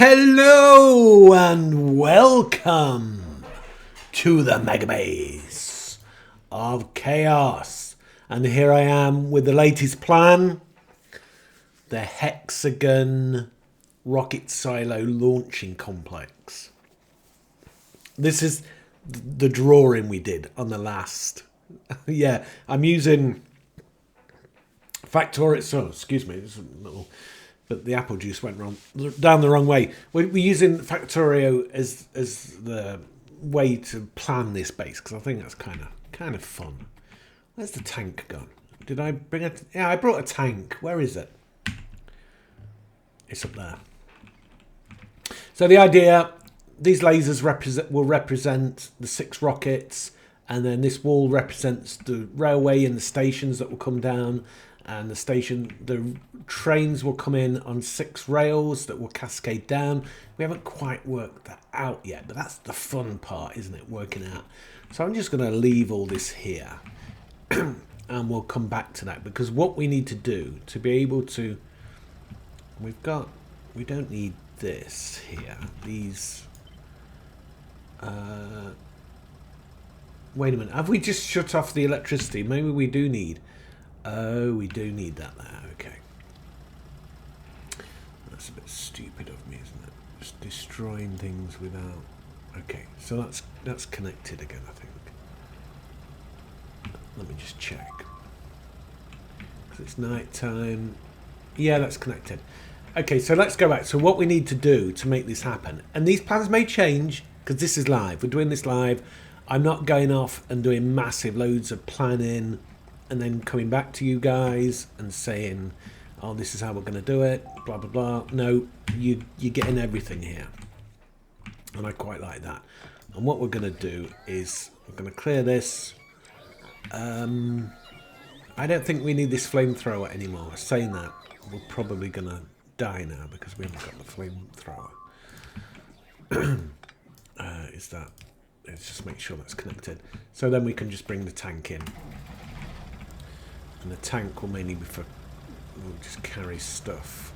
Hello and welcome to the Megabase of Chaos. And here I am with the latest plan, the Hexagon Rocket Silo Launching Complex. This is the drawing we did on the last. Yeah, I'm using Factorio. So, excuse me, this is a little. But the apple juice went down the wrong way. We're using Factorio as the way to plan this base because I think that's kind of fun. Where's the tank gone? Did I bring it? Yeah, I brought a tank. Where is it? It's up there. So the idea, these lasers will represent the 6 rockets, and then this wall represents the railway and the stations that will come down. And the trains will come in on 6 rails that will cascade down. We haven't quite worked that out yet, but that's the fun part, isn't it? Working out. So I'm just going to leave all this here and we'll come back to that, because what we need to do to be able to, we don't need this here. These, wait a minute. Have we just shut off the electricity? Maybe we do need. Oh, we do need that there. Okay. That's a bit stupid of me, isn't it? Just destroying things without. Okay, so that's connected again, I think. Let me just check. Because it's night time. Yeah, that's connected. Okay, so let's go back. So what we need to do to make this happen, and these plans may change because this is live. We're doing this live. I'm not going off and doing massive loads of planning and then coming back to you guys and saying, oh, this is how we're going to do it, blah, blah, blah. No, you're getting everything here. And I quite like that. And what we're going to do is we're going to clear this. I don't think we need this flamethrower anymore. Saying that, we're probably going to die now because we haven't got the flamethrower. Let's just make sure that's connected. So then we can just bring the tank in. And the tank will mainly be for, we'll just carry stuff.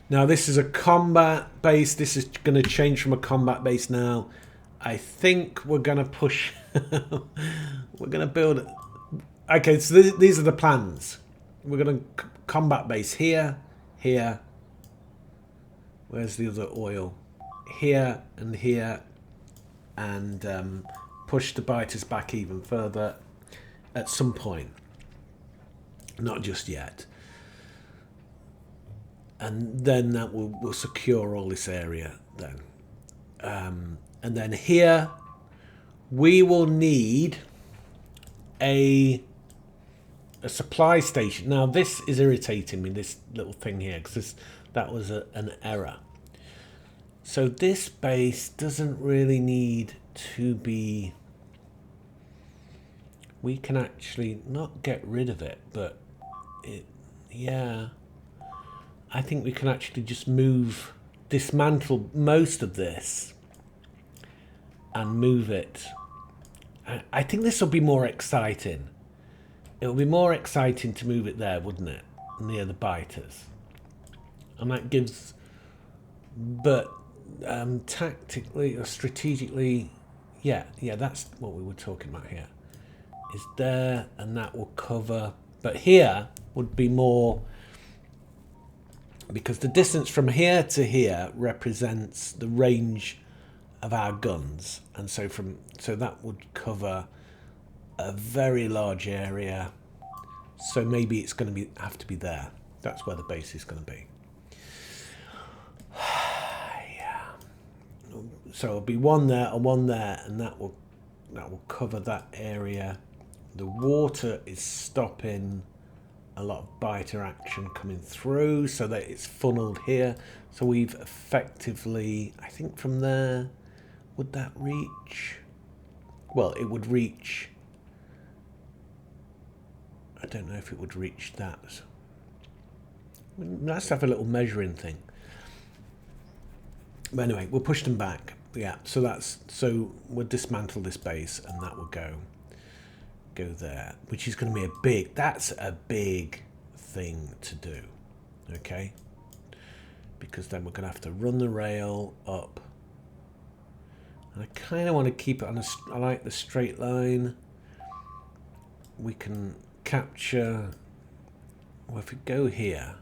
Now this is a combat base. This is going to change from a combat base now. I think we're going to push. We're going to build. Okay, so these are the plans. We're going to combat base here, here. Where's the other oil? Here and here, and push the biters back even further at some point. Not just yet. And then that will secure all this area then. And then here we will need a supply station. Now this is irritating me, this little thing here, because that was an error. So this base doesn't really need to be. We can actually not get rid of it, but yeah. I think we can actually just dismantle most of this and move it. I think this will be more exciting. It will be more exciting to move it there, wouldn't it? Near the biters. And that gives, but tactically or strategically, yeah, that's what we were talking about here. Is there, and that will cover, but here would be more, because the distance from here to here represents the range of our guns, and so that would cover a very large area. So maybe it's going to have to be there. That's where the base is going to be. Yeah. So it'll be one there and one there, and that will cover that area. The water is stopping a lot of biter action coming through, so that it's funneled here. So we've effectively, I think from there, would that reach? Well, it would reach. I don't know if it would reach that. Let's have a little measuring thing. But anyway, we'll push them back. Yeah, so we'll dismantle this base, and that will go there, which is going to be that's a big thing to do, okay? Because then we're going to have to run the rail up. And I kind of want to keep it on I like the straight line. We can capture, well, if we go here,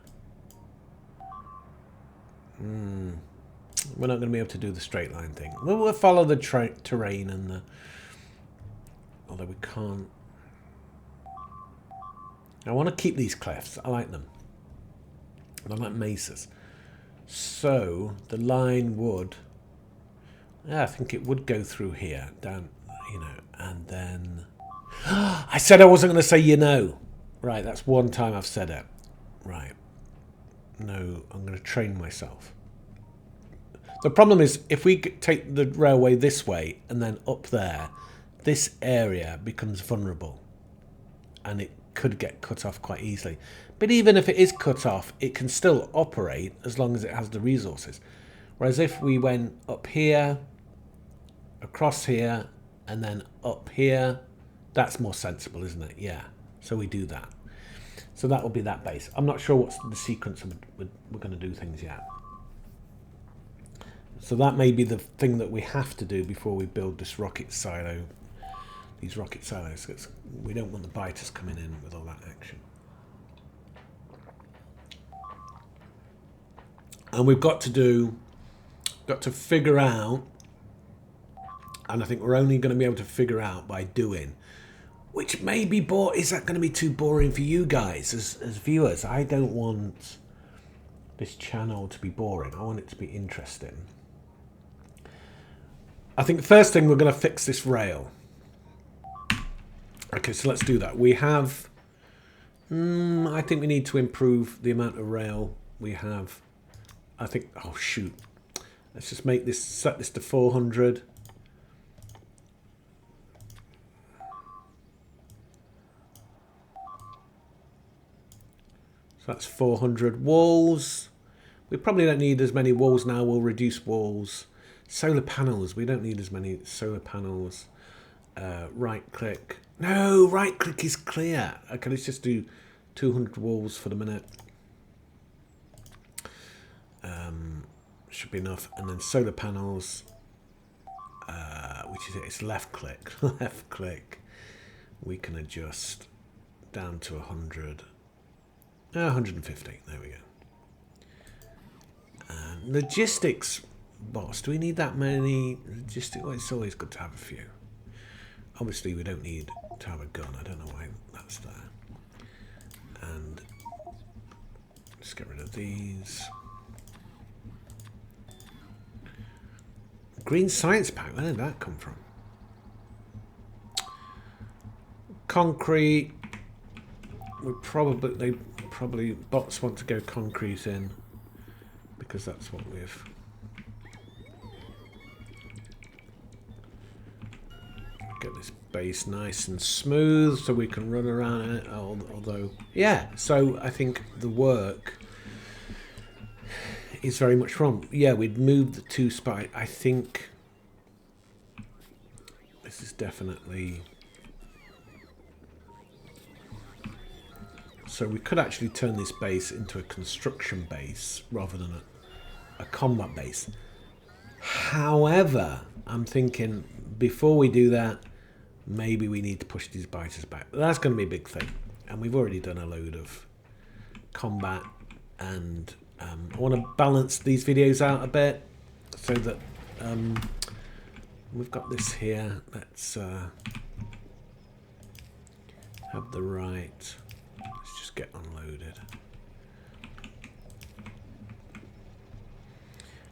we're not going to be able to do the straight line thing. We'll follow the terrain and the, although we can't. I want to keep these clefts. I like them. I like mesas. So the line would, yeah, I think it would go through here, down, you know, and then. I said I wasn't going to say you know. Right, that's one time I've said it. Right. No, I'm going to train myself. The problem is, if we take the railway this way and then up there, this area becomes vulnerable. And it could get cut off quite easily. But even if it is cut off, it can still operate as long as it has the resources. Whereas if we went up here, across here, and then up here, that's more sensible, isn't it? Yeah. So we do that. So that will be that base. I'm not sure what's the sequence we're going to do things yet. So that may be the thing that we have to do before we build this rocket silo. These rocket silos. We don't want the biters coming in with all that action. And we've got to figure out, and I think we're only going to be able to figure out by doing, which may be is that going to be too boring for you guys as viewers? I don't want this channel to be boring. I want it to be interesting. I think the first thing, we're going to fix this rail. Okay, so let's do that. We have, I think we need to improve the amount of rail we have. I think, oh shoot. Let's just make this, set this to 400. So that's 400 walls. We probably don't need as many walls now. We'll reduce walls. Solar panels. We don't need as many solar panels. Right click. No, right click is clear. Okay, let's just do 200 walls for the minute. Should be enough. And then solar panels, which is it? It's left click. Left click. We can adjust down to 100. 150. There we go. And logistics boss. Do we need that many logistics? Well, it's always good to have a few. Obviously, we don't need to have a gun. I don't know why that's there. And let's get rid of these. Green science pack. Where did that come from? Concrete. They probably bots want to go concrete in because that's what we've. Get this base nice and smooth so we can run around it. Although, yeah. So I think the work is very much wrong. Yeah, we'd moved the two spy. I think this is definitely. So we could actually turn this base into a construction base rather than a combat base. However, I'm thinking before we do that, maybe we need to push these biters back. But that's going to be a big thing. And we've already done a load of combat. And I want to balance these videos out a bit so that we've got this here. Let's have the right. Let's just get unloaded.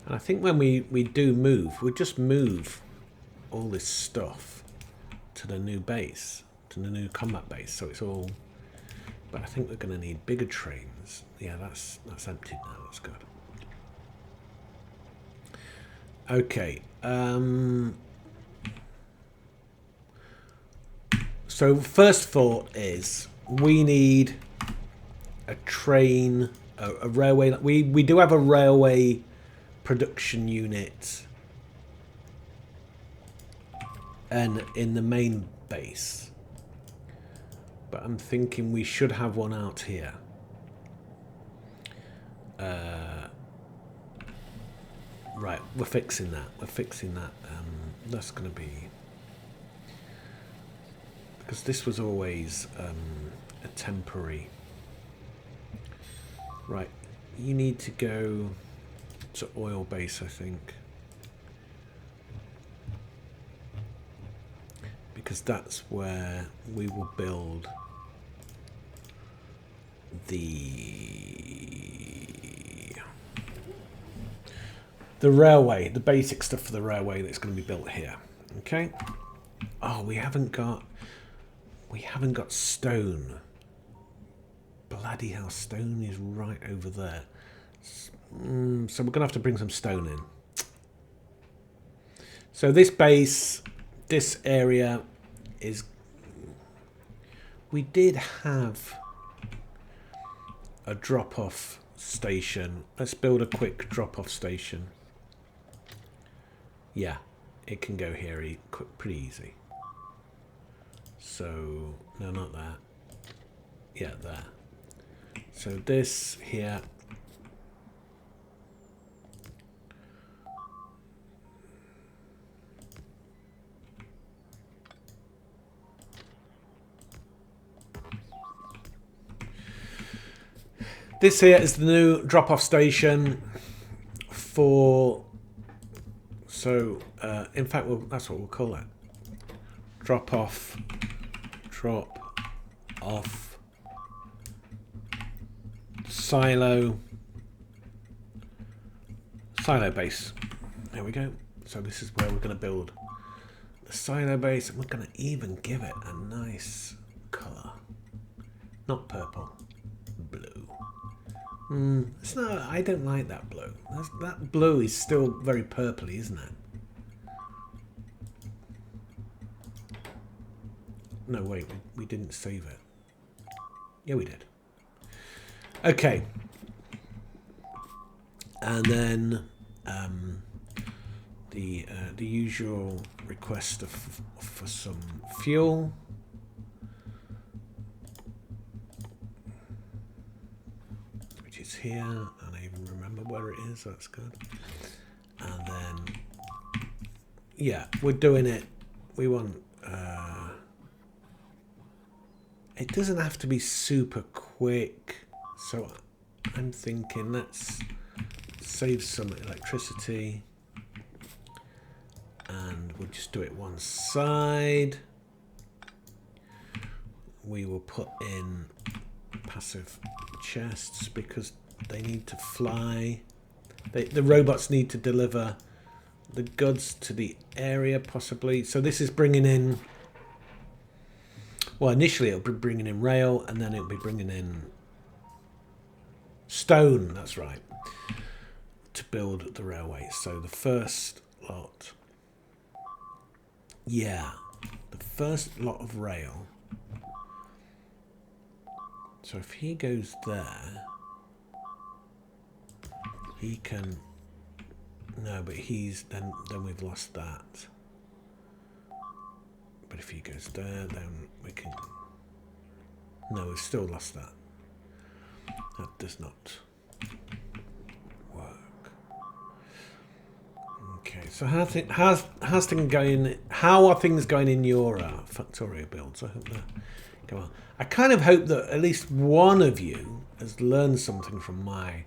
And I think when we do move, we'll just move all this stuff to the new base, to the new combat base. So it's all, but I think we're going to need bigger trains. Yeah, that's empty now. That's good. Okay. So first thought is we need a train, a railway. We do have a railway production unit and in the main base, but I'm thinking we should have one out here. Right, we're fixing that. We're fixing that. That's going to be... Because this was always a temporary... Right, you need to go to oil base, I think. Because that's where we will build the railway, the basic stuff for the railway that's going to be built here. Okay. Oh, we haven't got stone. Bloody hell, stone is right over there. So we're going to have to bring some stone in. So this base, this area is... We did have a drop-off station. Let's build a quick drop-off station. Yeah, it can go here pretty easy. So, no, not that. Yeah, there. So this here. This here is the new drop-off station for... So, in fact, that's what we'll call it. Drop-off silo base. There we go. So this is where we're going to build the silo base, and we're going to even give it a nice colour. Not purple, blue. It's not. I don't like that blue. That blue is still very purpley, isn't it? No, wait, we didn't save it. Yeah, we did. Okay. And then the usual request for some fuel. Which is here, and I even remember where it is, that's good. And then, yeah, we're doing it. We want... it doesn't have to be super quick, so I'm thinking let's save some electricity and we'll just do it one side. We will put in passive chests because they need to fly. The robots need to deliver the goods to the area possibly. So this is bringing in... Well, initially it'll be bringing in rail, and then it'll be bringing in stone, that's right, to build the railway. So the first lot, yeah, the first lot of rail. So if he goes there, he can, no, but he's, then we've lost that. But if he goes there, then we can... No, we've still lost that. That does not work. Okay, so how's things going? How are things going in your Factorio builds? I hope they're going well. I kind of hope that at least one of you has learned something from my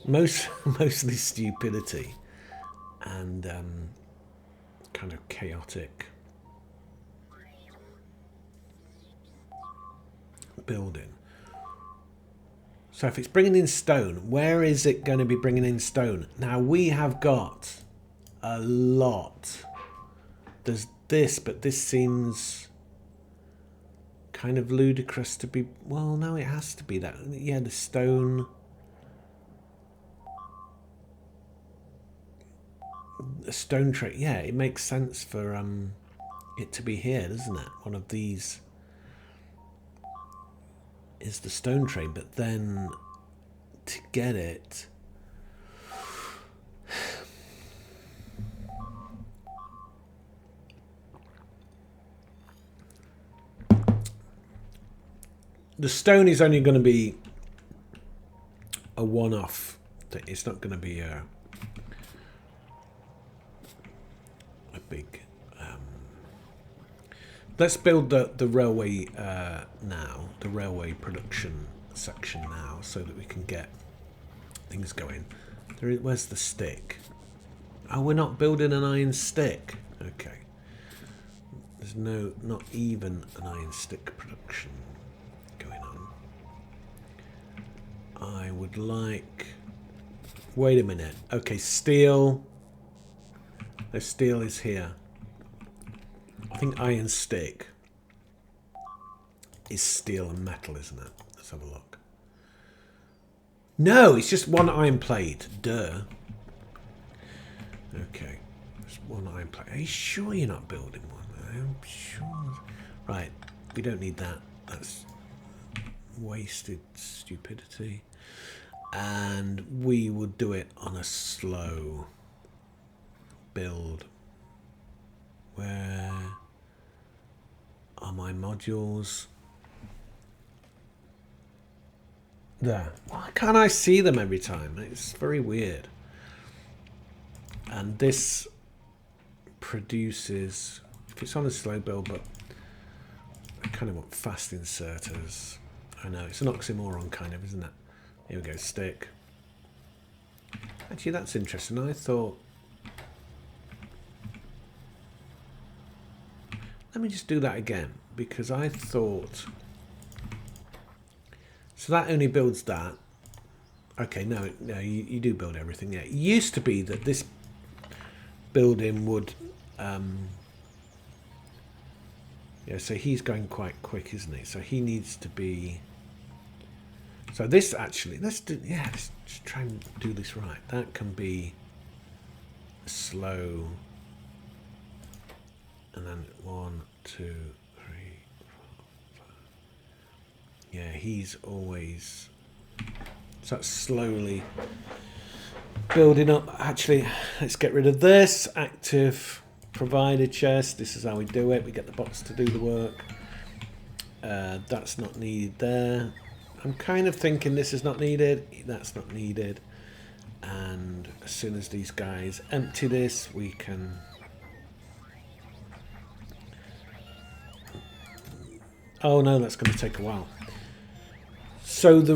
mostly stupidity and kind of chaotic building. So if it's bringing in stone, where is it going to be bringing in stone? Now we have got a lot. There's this, but this seems kind of ludicrous to be... Well, no, it has to be that. Yeah, the stone... A stone tray. Yeah, it makes sense for it to be here, doesn't it? One of these is the stone tray, but then to get it... The stone is only going to be a one-off. It's not going to be a big... let's build the railway now, the railway production section now, so that we can get things going. Where's the stick? Oh, we're not building an iron stick. Okay. There's not even an iron stick production going on. I would like... Wait a minute. Okay, steel. The steel is here. I think iron stick is steel and metal, isn't it? Let's have a look. No, it's just one iron plate. Duh. Okay. Just one iron plate. Are you sure you're not building one? I'm sure. Right. We don't need that. That's wasted stupidity. And we would do it on a slow build. Where are my modules? There. Why can't I see them every time? It's very weird. And this produces, if it's on a slow build, but I kind of want fast inserters. I know, it's an oxymoron kind of, isn't it? Here we go, stick. Actually, that's interesting. I thought... Let me just do that again, because I thought... So that only builds that. Okay, no, you do build everything. Yeah, it used to be that this building would... yeah, so he's going quite quick, isn't he? So he needs to be... So this actually, let's just try and do this right. That can be slow. And then 1, 2, 3, 4, 5. Yeah, he's always... So that's slowly building up. Actually, let's get rid of this. Active provider chest. This is how we do it. We get the bots to do the work. That's not needed there. I'm kind of thinking this is not needed. That's not needed. And as soon as these guys empty this, we can... Oh no, that's going to take a while. So the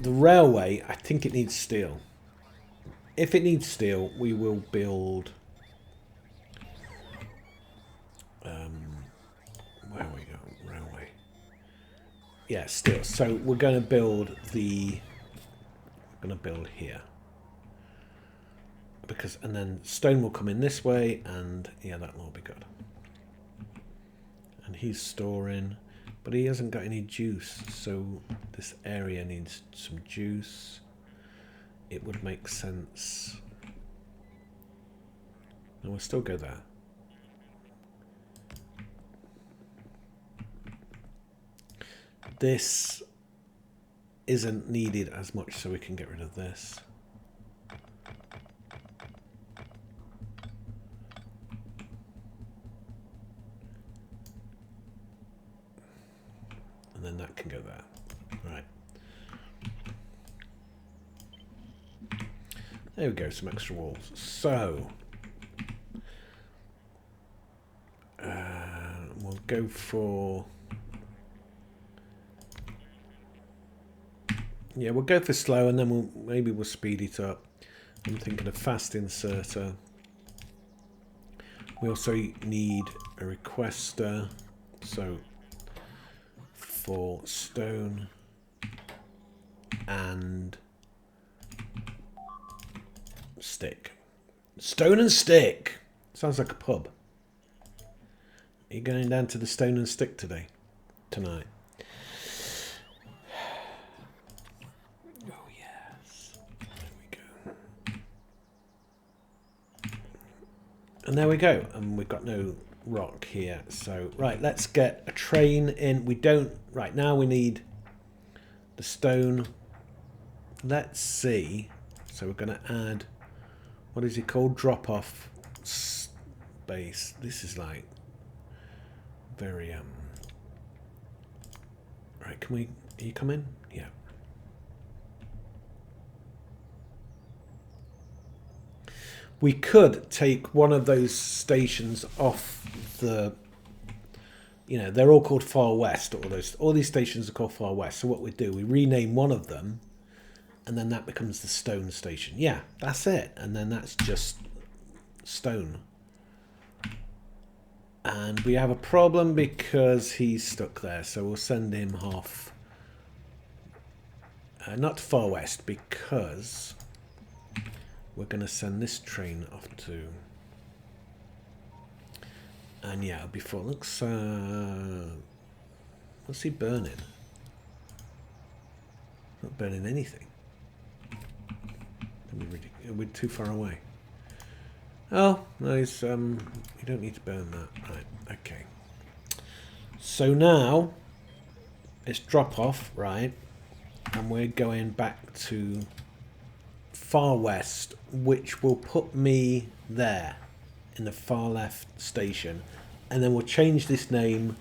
railway, I think it needs steel. If it needs steel, we will build... where we go? Railway. Yeah, steel. So we're going to build the... We're going to build here. Because, and then stone will come in this way, and yeah, that will be good. And he's storing, but he hasn't got any juice, so this area needs some juice. It would make sense. And we'll still go there. This isn't needed as much, so we can get rid of this. And then that can go there. Right. There we go, some extra walls. So, we'll go for... Yeah, we'll go for slow, and then maybe we'll speed it up. I'm thinking of fast inserter. We also need a requester, so for stone and stick. Stone and stick. Sounds like a pub. Are you going down to the stone and stick today? Tonight? Oh yes. There we go. And there we go. And we've got no rock here. So right, let's get a train in. We don't right now. We need the stone. Let's see. So we're going to add, what is it called? Drop off space. This is like very right. Can you come in? Yeah. We could take one of those stations off the, you know, they're all called Far West. All these stations are called Far West. So what we do, we rename one of them, and then that becomes the Stone Station. Yeah, that's it. And then that's just Stone. And we have a problem because he's stuck there. So we'll send him off. Not to Far West, because we're going to send this train off to... And yeah, before it looks... what's he burning? Not burning anything. We're too far away. Oh, no, he's, you don't need to burn that. Right, okay. So now, it's drop off, right? And we're going back to Far West, which will put me there in the far left station. And then we'll change this name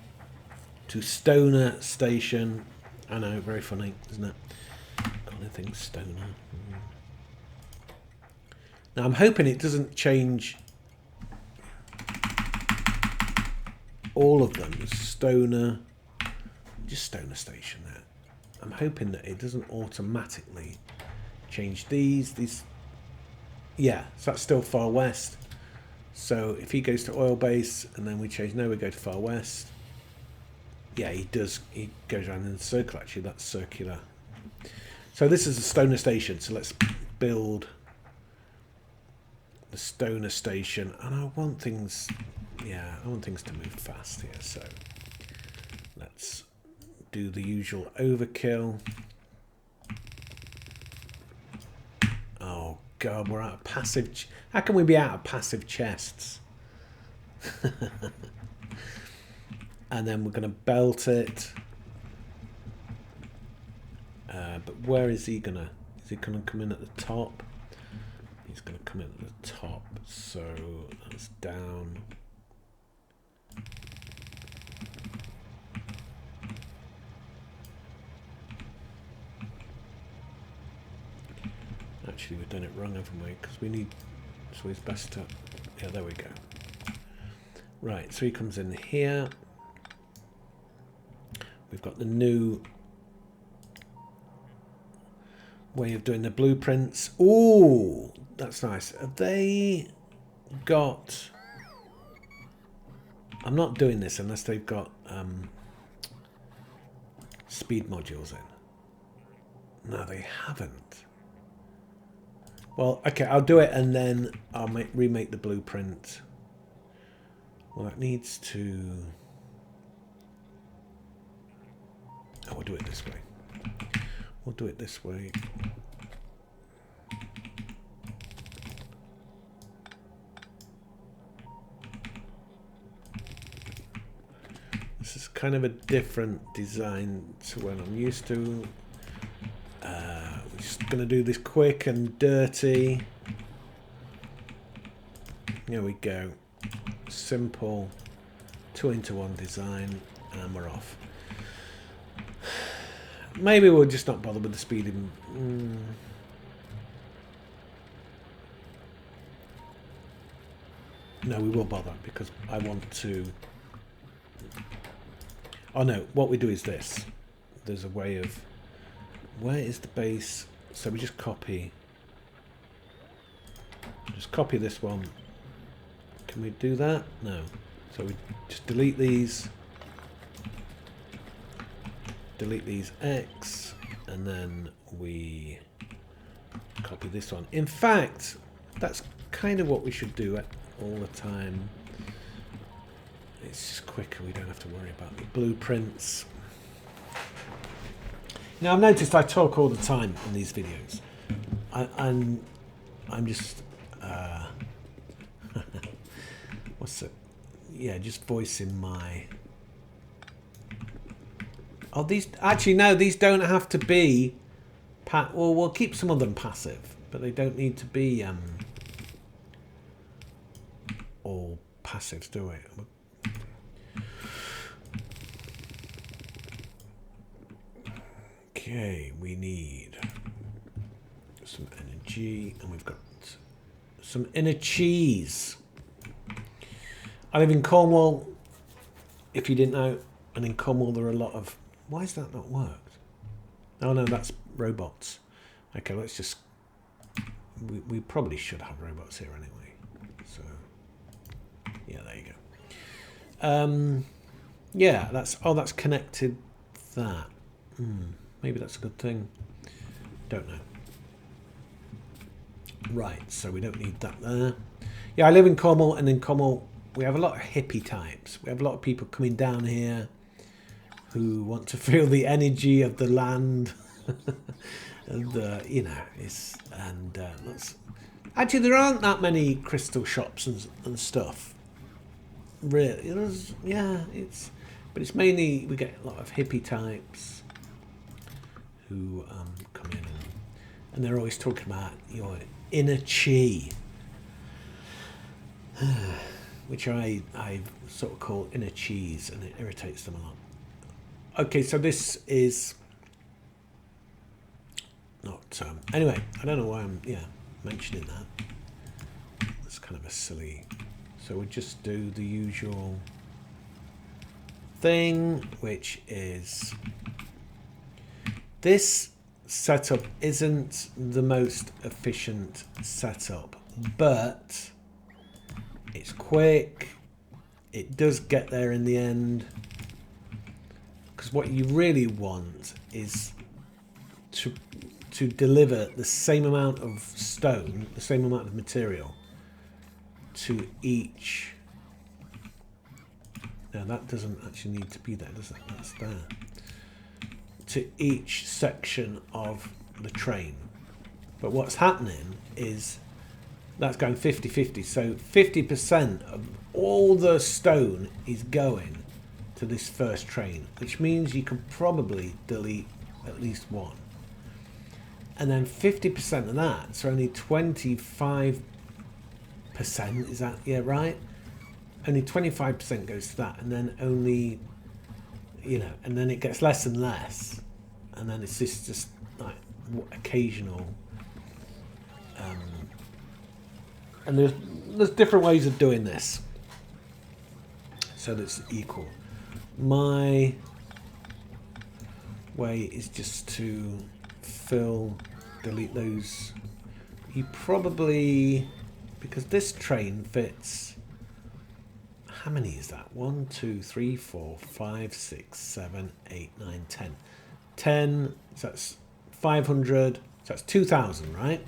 to Stoner Station. I know, very funny, isn't it? Kind of think Stoner. Now I'm hoping it doesn't change all of them. Stoner, just Stoner Station there. I'm hoping that it doesn't automatically change these. Yeah, so that's still Far West. So if he goes to Oil Base and then we change, no, we go to Far West. Yeah, he does. He goes around in a circle. Actually, that's circular. So this is the Stoner Station. So let's build the Stoner Station, and I want things, yeah, I want things to move fast here, so let's do the usual overkill. Oh god, we're out of passive, how can we be out of passive chests? And then we're going to belt it, but where is he gonna come in at the top? He's going to come in at the top, so that's down. Actually, we've done it wrong, haven't we? Because we need, so it's best to, yeah, there we go. Right, so he comes in here. We've got the new way of doing the blueprints. Ooh, that's nice. Have they got... I'm not doing this unless they've got speed modules in. No, they haven't. Well, okay, I'll do it and then I'll remake the blueprint. Well, it needs to... Oh, we'll do it this way. We'll do it this way. This is kind of a different design to what I'm used to. We're just going to do this quick and dirty. There we go. Simple 2-into-1 design, and we're off. Maybe we'll just not bother with the speeding. No, we will bother because I want to... Oh no, what we do is this. There's a way of... Where is the base? So we just copy. Just copy this one. Can we do that? No. So we just delete these. Delete these X. And then we copy this one. In fact, that's kind of what we should do all the time. It's just quicker. We don't have to worry about the blueprints. Now, I've noticed I talk all the time in these videos. I'm just... what's it? Yeah, just voicing my... Oh, these... Actually, no, these don't have to be... Well, we'll keep some of them passive, but they don't need to be all passives, do we? Okay, we need some energy, and we've got some inner cheese. I live in Cornwall, if you didn't know, and in Cornwall there are a lot of... Why has that not worked? Oh no, that's robots. Okay, let's just... We probably should have robots here anyway. So, yeah, there you go. Yeah, that's... Oh, that's connected that. Maybe that's a good thing. Don't know. Right, so we don't need that there. Yeah, I live in Cornwall, and in Cornwall we have a lot of hippie types. We have a lot of people coming down here who want to feel the energy of the land. And, you know, it's... And that's... Actually, there aren't that many crystal shops and stuff. Really. Yeah, it's... But it's mainly... We get a lot of hippie types who come in and they're always talking about your inner chi. Which I sort of call inner cheese, and it irritates them a lot. Okay, so this is not... anyway, I don't know why I'm mentioning that. It's kind of a silly... So we just do the usual thing, which is... This setup isn't the most efficient setup, but it's quick. It does get there in the end. Because what you really want is to deliver the same amount of stone, the same amount of material to each... Now that doesn't actually need to be there, does it? That's there. To each section of the train. But what's happening is that's going 50-50. So 50% of all the stone is going to this first train, which means you can probably delete at least one. And then 50% of that, so only 25%, is that, yeah, right? Only 25% goes to that, and then only, you know, and then it gets less and less. And then it's just like occasional. And there's different ways of doing this, so that's equal. My way is just to delete those. You probably, because this train fits, how many is that? 1, 2, 3, 4, 5, 6, 7, 8, 9, 10. 10, so that's 500, so that's 2,000, right?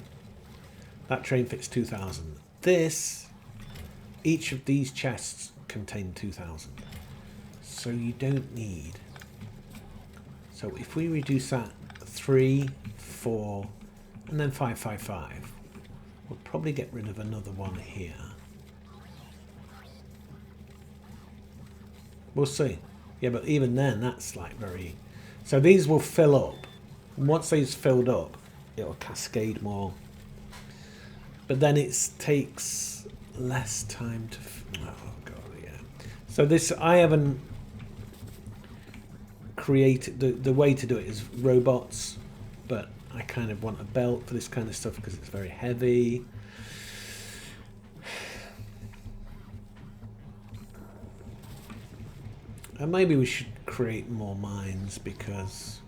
That train fits 2,000. Each of these chests contain 2,000. So you don't need... So if we reduce that 3, 4, and then 5, 5, 5, we'll probably get rid of another one here. We'll see. Yeah, but even then, that's like very... So these will fill up. And once these filled up, it'll cascade more. But then it takes less time to... Oh, God, yeah. So this, I haven't created... The way to do it is robots, but I kind of want a belt for this kind of stuff because it's very heavy. And maybe we should create more mines because...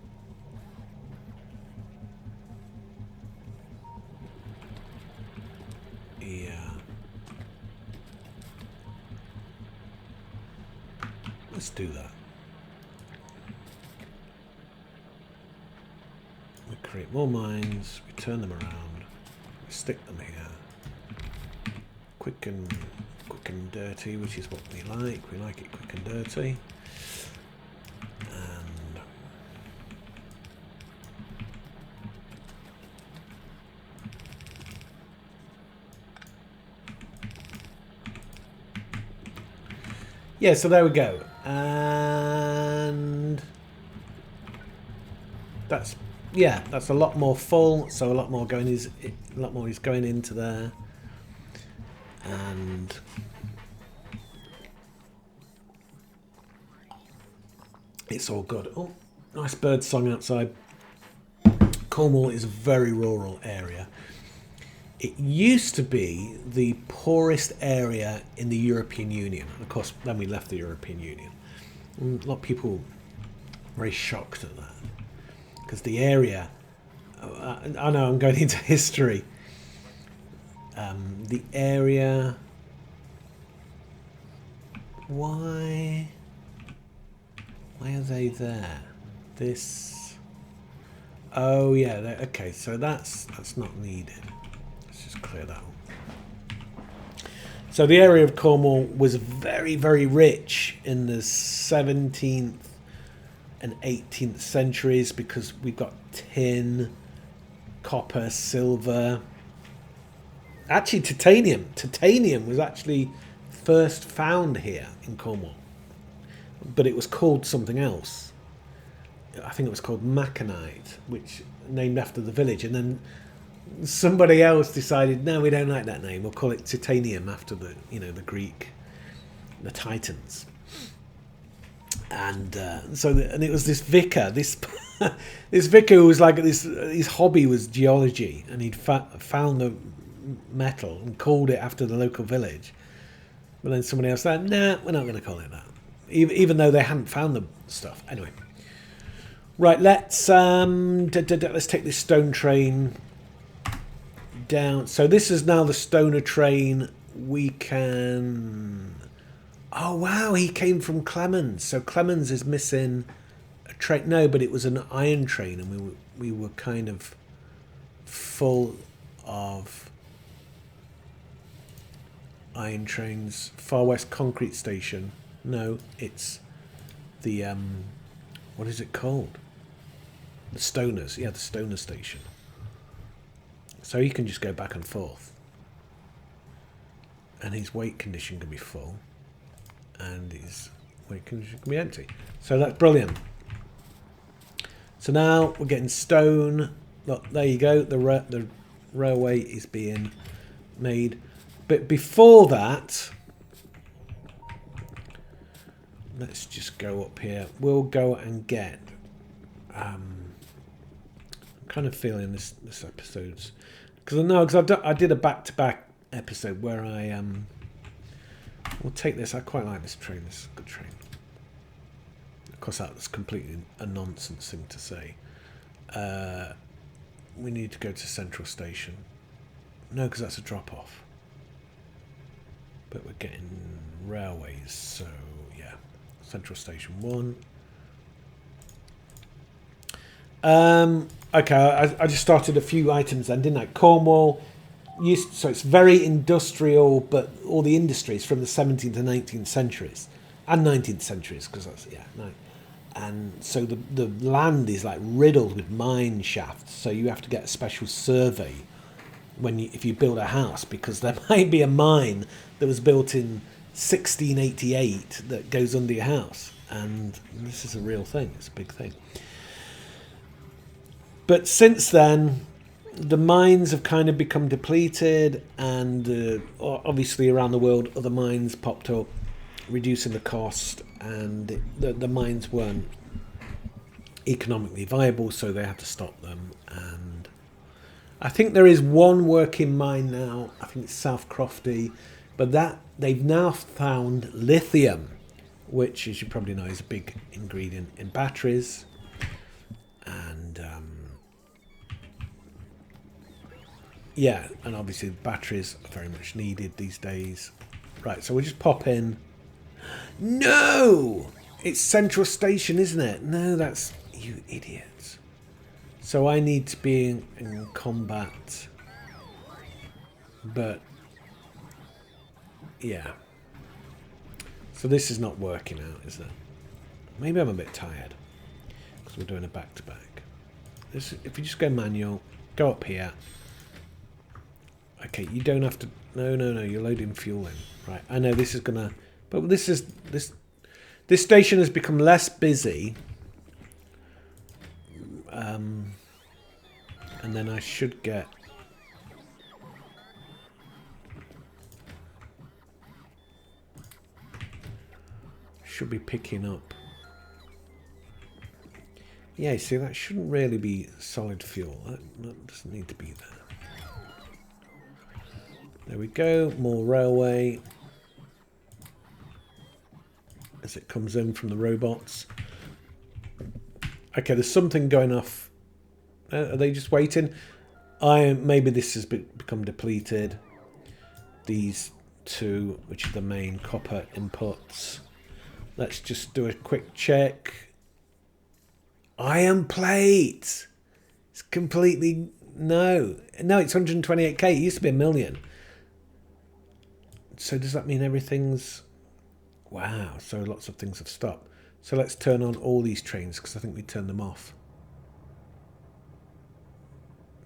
Yeah. Let's do that. We create more mines, we turn them around, we stick them here. Quick and dirty, which is what we like. We like it quick and dirty. And yeah, so there we go. And that's a lot more full, so a lot more is going into there. And it's all good. Oh, nice bird song outside. Cornwall is a very rural area. It used to be the poorest area in the European Union. Of course, then we left the European Union. And a lot of people were very shocked at that. Because the area... I know I'm going into history. The area... Why are they there? This... Oh, yeah. Okay, so that's not needed. Let's just clear that up. So the area of Cornwall was very, very rich in the 17th and 18th centuries because we've got tin, copper, silver. Actually, titanium. Titanium was actually first found here in Cornwall. But it was called something else. I think it was called Maconite, which named after the village. And then somebody else decided, no, we don't like that name. We'll call it titanium after the Greek, the Titans. And and it was this vicar, this vicar who was like his hobby was geology, and he'd found the metal and called it after the local village. But then somebody else said, nah, we're not going to call it that, even though they hadn't found the stuff. Anyway, right, let's take this stone train down. So this is now the stoner train. We can... Oh, wow, he came from Clemens. So Clemens is missing a train. No, but it was an iron train, and we were kind of full of iron trains. Far West Concrete Station. No, it's the... what is it called? The Stoners. Yeah, the Stoner Station. So he can just go back and forth. And his weight condition can be full. And his weight condition can be empty. So that's brilliant. So now we're getting stone. Look, there you go. The railway is being made. But before that, let's just go up here. We'll go and get... I'm kind of feeling this episode's... Because I did a back-to-back episode where I... We'll take this. I quite like this train. This is a good train. Of course, that's completely a nonsense thing to say. We need to go to Central Station. No, because that's a drop-off. But we're getting railways, so yeah. Central Station 1. Okay, I just started a few items then, didn't I? Cornwall. So it's very industrial, but all the industries from the 17th and 18th centuries and 19th centuries, because that's and so the land is like riddled with mine shafts. So you have to get a special survey if you build a house, because there might be a mine that was built in 1688 that goes under your house, and this is a real thing. It's a big thing. But since then, the mines have kind of become depleted, and obviously around the world other mines popped up, reducing the cost, and the mines weren't economically viable, so they had to stop them. And I think there is one working mine now. I think it's South Crofty, but that they've now found lithium, which, as you probably know, is a big ingredient in batteries. And yeah, and obviously batteries are very much needed these days. Right, so we'll just pop in. No! It's Central Station, isn't it? No, that's... You idiots. So I need to be in combat. But... yeah. So this is not working out, is it? Maybe I'm a bit tired, because we're doing a back-to-back. If you just go manual, go up here. Okay, you don't have to... No, you're loading fuel in. Right, I know this is going to... But this station has become less busy. And then I should get... Should be picking up. Yeah, you see, that shouldn't really be solid fuel. That doesn't need to be there. There we go. More railway. As it comes in from the robots. Okay, there's something going off. Are they just waiting? Maybe this has become depleted. These two, which are the main copper inputs. Let's just do a quick check. Iron plate. It's completely no. It's 128k. It used to be 1 million. So does that mean everything's? Wow. So lots of things have stopped. So let's turn on all these trains because I think we turned them off.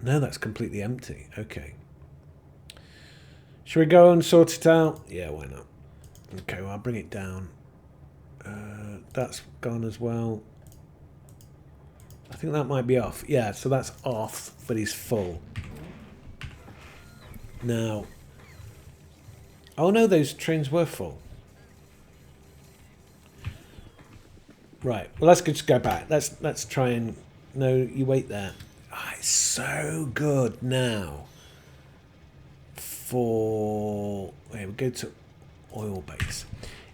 No, that's completely empty. Okay. Should we go and sort it out? Yeah, why not? Okay, well, I'll bring it down. That's gone as well. I think that might be off. Yeah, so that's off, but he's full. Now. Oh no, those trains were full. Right. Well, let's just go back. Let's try and. No, you wait there. Oh, it's so good now. We go to oil base.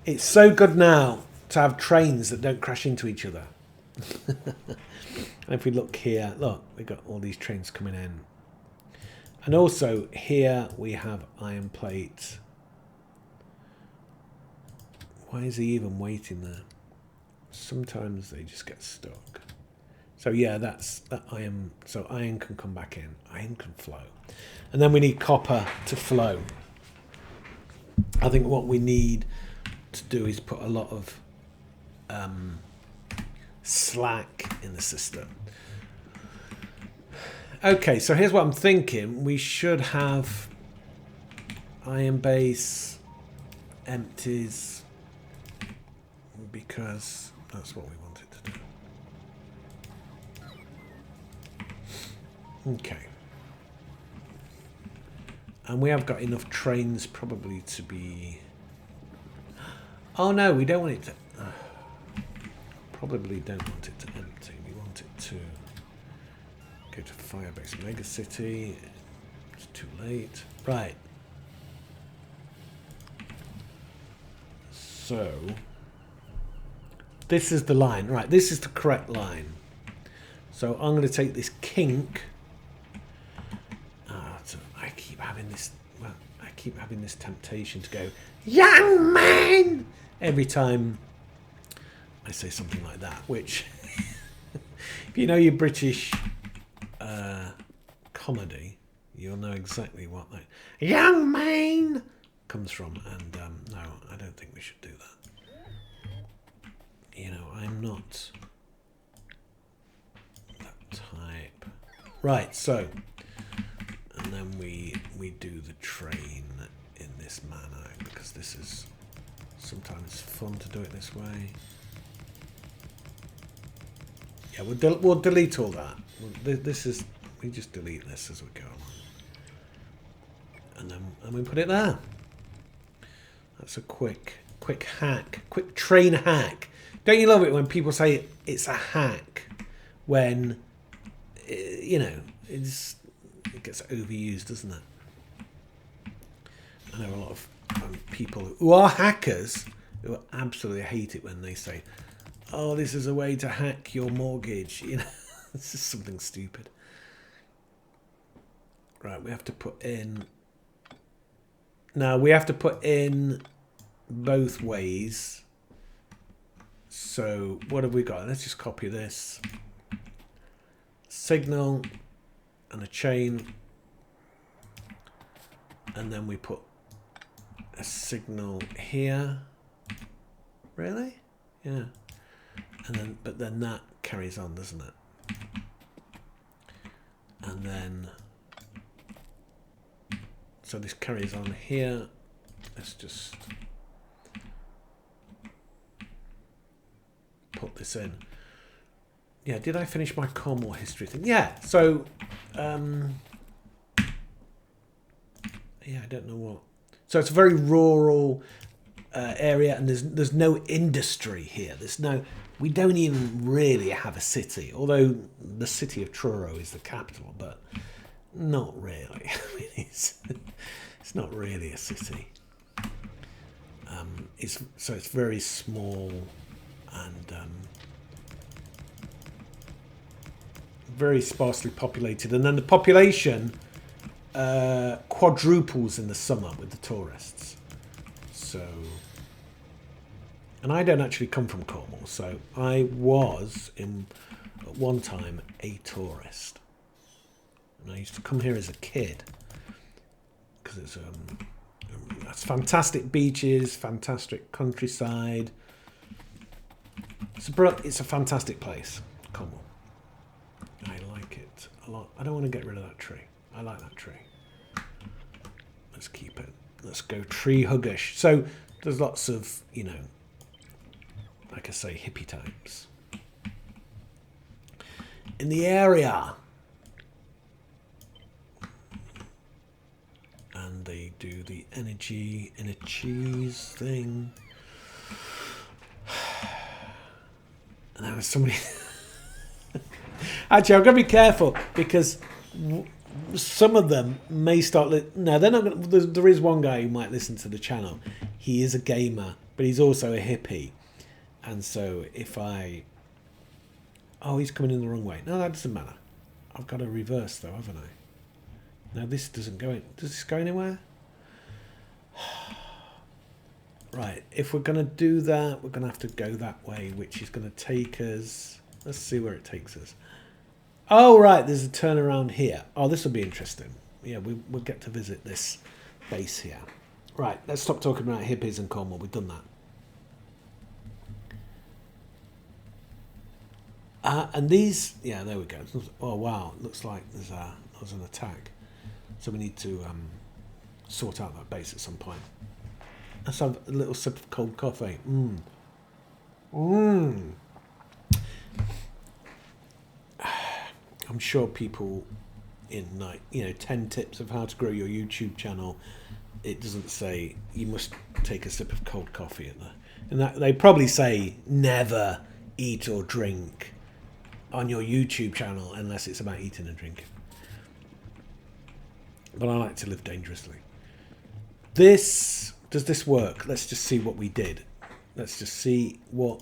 It's so good now to have trains that don't crash into each other. And if we look here, look, we've got all these trains coming in. And also here we have iron plate. Why is he even waiting there? Sometimes they just get stuck. So yeah, that's that iron. So iron can come back in. Iron can flow. And then we need copper to flow. I think what we need to do is put a lot of slack in the system. Okay, so here's what I'm thinking. We should have iron base empties because that's what we wanted to do. Okay. And we have got enough trains probably to be... Oh no, we don't want it to... Probably don't want it to empty. We want it to go to Firebase Megacity. It's too late. Right. So... This is the line. Right, this is the correct line. So I'm going to take this kink... I keep having this. Well, I keep having this temptation to go, young man, every time I say something like that. Which, if you know your British comedy, you'll know exactly what that young man comes from. And no, I don't think we should do that. You know, I'm not that type. Right, so. And then we do the train in this manner because this is sometimes fun to do it this way. Yeah, we'll delete all that. We just delete this as we go along, and we put it there. That's a quick hack, quick train hack. Don't you love it when people say it's a hack when you know it gets overused, doesn't it? I know a lot of people who are hackers who absolutely hate it when they say, "Oh, this is a way to hack your mortgage." You know, this is something stupid. Right, we have to put in. Now we have to put in both ways. So what have we got? Let's just copy this. Signal. And a chain, and then we put a signal here. Really? Yeah. And then that carries on, doesn't it? And then so this carries on here. Let's just put this in. Yeah, did I finish my com or history thing? Yeah, so, yeah, I don't know what. So it's a very rural area, and there's no industry here. We don't even really have a city, although the city of Truro is the capital, but not really. I mean, it's It's not really a city. It's very small and very sparsely populated, and then the population quadruples in the summer with the tourists. So, and I don't actually come from Cornwall, so I was at one time a tourist, and I used to come here as a kid because it's fantastic beaches, fantastic countryside. It's a fantastic place, Cornwall. I like it a lot. I don't want to get rid of that tree. I like that tree. Let's keep it. Let's go tree huggish. So there's lots of, you know, like I say, hippie types in the area. And they do the energy in a cheese thing. And there was somebody... Actually, I've got to be careful because some of them may start... No, they're not going to... There is one guy who might listen to the channel. He is a gamer, but he's also a hippie. And so if I... Oh, he's coming in the wrong way. No, that doesn't matter. I've got to reverse though, haven't I? No, this doesn't go in. Does this go anywhere? Right, if we're going to do that, we're going to have to go that way, which is going to take us... Let's see where it takes us. Oh, right, there's a turnaround here. Oh, this will be interesting. Yeah, we'll get to visit this base here. Right, let's stop talking about hippies and Cornwall. We've done that. And these... Yeah, there we go. Oh, wow, it looks like there's an attack. So we need to sort out that base at some point. Let's have a little sip of cold coffee. I'm sure people in 10 tips of how to grow your YouTube channel, it doesn't say you must take a sip of cold coffee at that. And that they probably say never eat or drink on your YouTube channel unless it's about eating and drinking. But I like to live dangerously. Does this work? Let's just see what we did. Let's just see what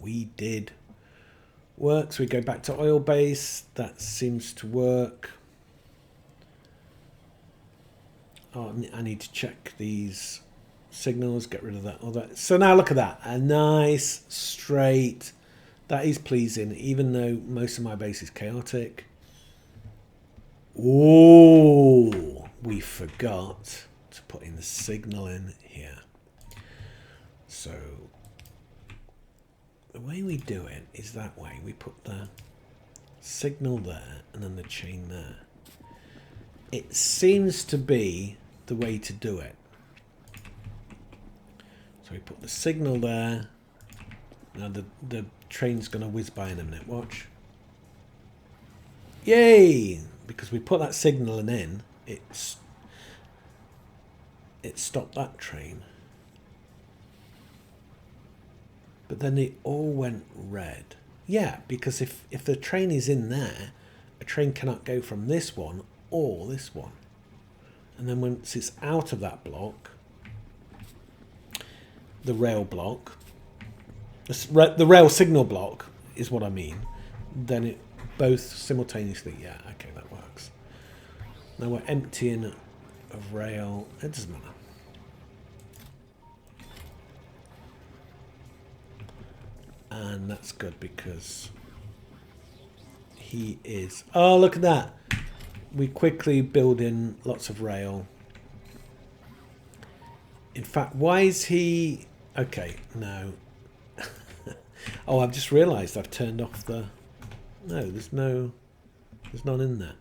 we did works. We go back to oil base. That seems to work. Oh, I need to check these signals, get rid of that. All that. So now look at that. A nice straight. That is pleasing, even though most of my base is chaotic. Oh, we forgot to put in the signal in here. So the way we do it is that way. We put the signal there and then the chain there. It seems to be the way to do it. So we put the signal there. Now the train's going to whiz by in a minute. Watch. Yay! Because we put that signal in, it stopped that train. But then they all went red. Yeah, because if the train is in there, a train cannot go from this one or this one. And then once it's out of that block, the rail block, the rail signal block is what I mean, then it both simultaneously, yeah, okay, that works. Now we're emptying of rail, it doesn't matter. And that's good because he is... Oh, look at that. We quickly build in lots of rail. In fact, why is he... Okay, no. Oh, I've just realised I've turned off the... No, there's none in there.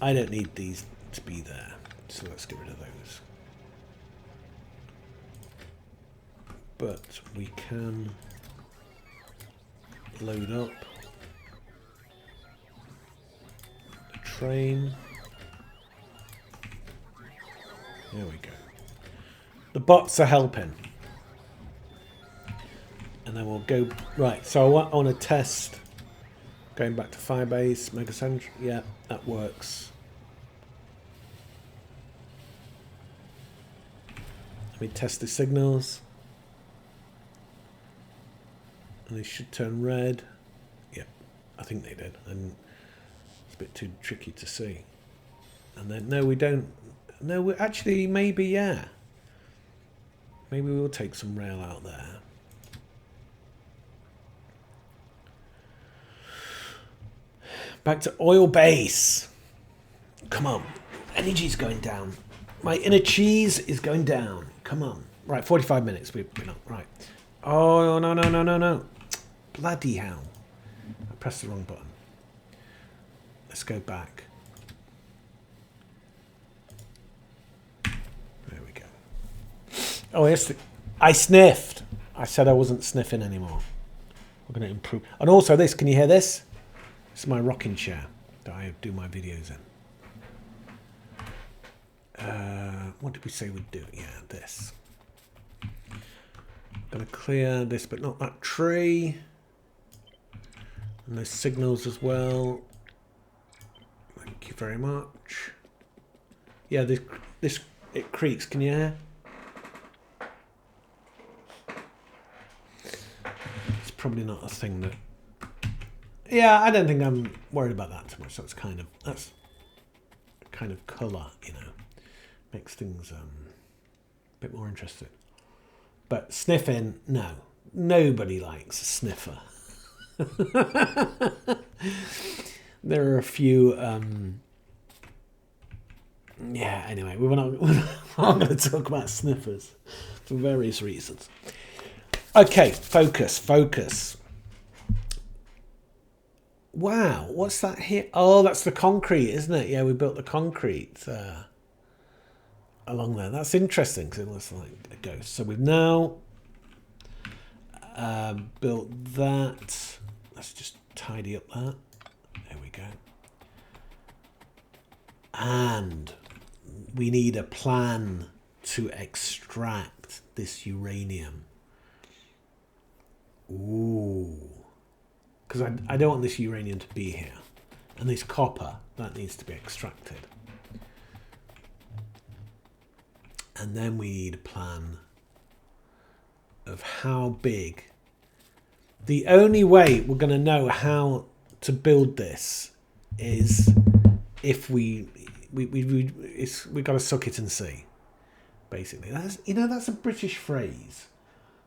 I don't need these to be there. So let's get rid of those. But we can... load up the train. There we go. The bots are helping. And then we'll go... Right, so I want to test going back to Firebase, Mega Central. Yeah, that works. me test the signals. And they should turn red. Yep, I think they did. And it's a bit too tricky to see. And then, no, we don't. No, we actually, maybe, yeah. Maybe we'll take some rail out there. Back to oil base. Come on. Energy's going down. My inner cheese is going down. Come on. Right, 45 minutes. We're not. Right. Oh, no, no, no, no, no. Bloody hell. I pressed the wrong button. Let's go back. There we go. Oh, yes. I sniffed. I said I wasn't sniffing anymore. We're going to improve. And also this, can you hear this? This is my rocking chair that I do my videos in. What did we say we'd do? Yeah, this. Gonna clear this, but not that tree. And there's signals as well. Thank you very much. Yeah, this it creaks. Can you hear? It's probably not a thing that. Yeah, I don't think I'm worried about that too much. That's kind of colour, you know, makes things a bit more interesting. But sniffing, no, nobody likes a sniffer. There are a few. Yeah. Anyway, we're not going to talk about sniffers for various reasons. Okay, focus. Wow, what's that here? Oh, that's the concrete, isn't it? Yeah, we built the concrete along there. That's interesting because it looks like a ghost. So we've now built that. Let's just tidy up that. There we go. And we need a plan to extract this uranium. Ooh. Because I don't want this uranium to be here. And this copper, that needs to be extracted. And then we need a plan of how big. The only way we're going to know how to build this is if we've got to suck it and see. Basically, that's a British phrase.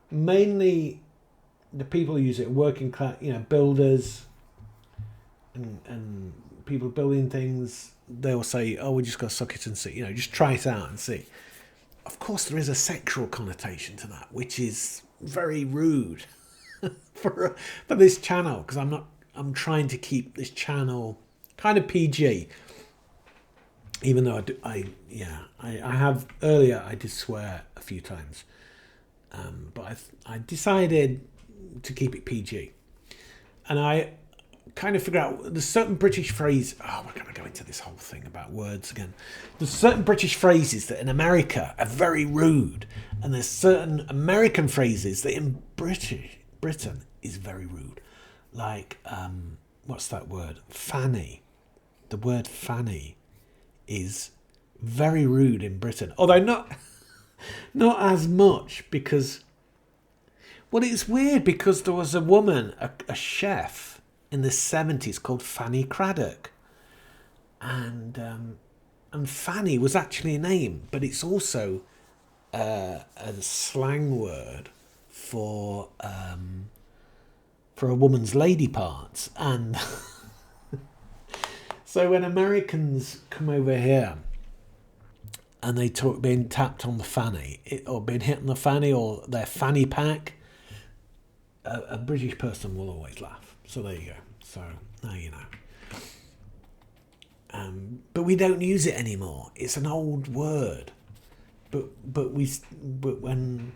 Mainly, the people who use it, working class, builders, and people building things. They'll say, "Oh, we just got to suck it and see." Just try it out and see. Of course, there is a sexual connotation to that, which is very rude for this channel, because I'm trying to keep this channel kind of PG. Even though I have earlier, I did swear a few times, but I decided to keep it PG, and I kind of figure out there's certain British phrase. Oh, we're going to go into this whole thing about words again. There's certain British phrases that in America are very rude, and there's certain American phrases that in Britain is very rude. Like, what's that word? Fanny. The word fanny is very rude in Britain, although not as much, because, well, it's weird because there was a woman, a chef in the 70s called Fanny Craddock, and Fanny was actually a name, but it's also a slang word for a woman's lady parts. And so when Americans come over here and they talk being tapped on the fanny, or being hit on the fanny, or their fanny pack, a British person will always laugh. So there you go. So now you know. But we don't use it anymore. It's an old word. But when